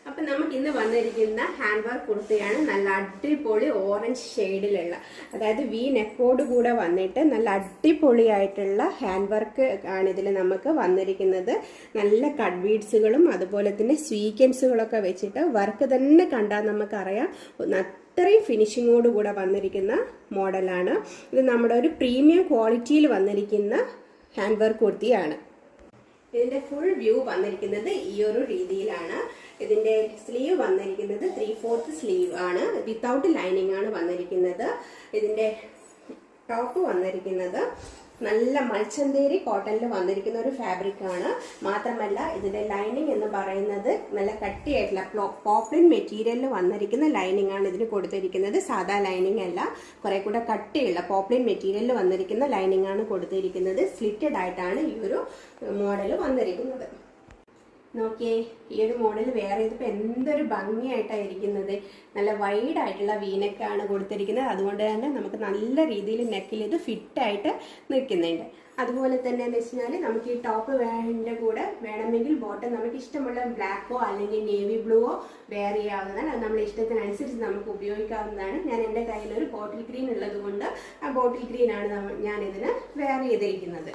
അപ്പം നമുക്ക് ഇന്ന് വന്നിരിക്കുന്ന ഹാൻഡ് വർക്ക് കുർത്തിയാണ്. നല്ല അടിപൊളി ഓറഞ്ച് ഷെയ്ഡിലുള്ള, അതായത് വി നെക്കോട് കൂടെ വന്നിട്ട് നല്ല അടിപൊളിയായിട്ടുള്ള ഹാൻഡ് വർക്ക് ആണ് ഇതിൽ നമുക്ക് വന്നിരിക്കുന്നത്. നല്ല കട്ട് ബീഡ്സുകളും അതുപോലെ തന്നെ സ്വീക്വൻസുകളൊക്കെ വെച്ചിട്ട് വർക്ക് തന്നെ കണ്ടാൽ നമുക്കറിയാം അത്രയും ഫിനിഷിങ്ങോട് കൂടെ വന്നിരിക്കുന്ന മോഡലാണ്. ഇത് നമ്മുടെ ഒരു പ്രീമിയം ക്വാളിറ്റിയിൽ വന്നിരിക്കുന്ന ഹാൻഡ് വർക്ക് കുർത്തിയാണ്. ഇതിന്റെ ഫുൾ വ്യൂ വന്നിരിക്കുന്നത് ഈ ഒരു രീതിയിലാണ്. ഇതിന്റെ സ്ലീവ് വന്നിരിക്കുന്നത് 3/4 സ്ലീവ് ആണ്, വിത്തൗട്ട് ലൈനിങ് ആണ് വന്നിരിക്കുന്നത്. ഇതിന്റെ ടോപ്പ് വന്നിരിക്കുന്നത് നല്ല മൽച്ചന്തേരി കോട്ടണിൽ വന്നിരിക്കുന്ന ഒരു ഫാബ്രിക് ആണ്. മാത്രമല്ല ഇതിന്റെ ലൈനിങ് എന്ന് പറയുന്നത് നല്ല കട്ടിയായിട്ടുള്ള പോപ്ലിൻ മെറ്റീരിയലിൽ വന്നിരിക്കുന്ന ലൈനിങ് ആണ് ഇതിന് കൊടുത്തിരിക്കുന്നത്. സാധാ ലൈനിങ് അല്ല, കുറെ കൂടെ കട്ടിയുള്ള പോപ്ലിൻ മെറ്റീരിയലിൽ വന്നിരിക്കുന്ന ലൈനിങ് ആണ് കൊടുത്തിരിക്കുന്നത്. സ്ലിറ്റഡ് ആയിട്ടാണ് ഈ ഒരു മോഡൽ വന്നിരിക്കുന്നത്. നോക്കിയേ, ഈ ഒരു മോഡൽ വേറെ ഇതിപ്പോൾ എന്തൊരു ഭംഗിയായിട്ടാണ് ഇരിക്കുന്നത്. നല്ല വൈഡ് ആയിട്ടുള്ള വീനെക്കാണ് കൊടുത്തിരിക്കുന്നത്. അതുകൊണ്ട് തന്നെ നമുക്ക് നല്ല രീതിയിൽ നെക്കിൽ ഇത് ഫിറ്റായിട്ട് നിൽക്കുന്നുണ്ട്. അതുപോലെ തന്നെ എന്ന് വെച്ച് കഴിഞ്ഞാൽ നമുക്ക് ഈ ടോപ്പ് വേണ്ട കൂടെ വേണമെങ്കിൽ ബോട്ടം നമുക്ക് ഇഷ്ടമുള്ള ബ്ലാക്കോ അല്ലെങ്കിൽ നേവി ബ്ലൂവോ വെയർ ചെയ്യാവുന്നതാണ്. അത് നമ്മുടെ ഇഷ്ടത്തിനനുസരിച്ച് നമുക്ക് ഉപയോഗിക്കാവുന്നതാണ്. ഞാൻ എൻ്റെ കയ്യിലൊരു ബോട്ടിൽ ഗ്രീൻ ഉള്ളത് കൊണ്ട് ആ ബോട്ടിൽ ഗ്രീൻ ആണ് ഞാൻ ഇതിന് വെയർ ചെയ്തിരിക്കുന്നത്.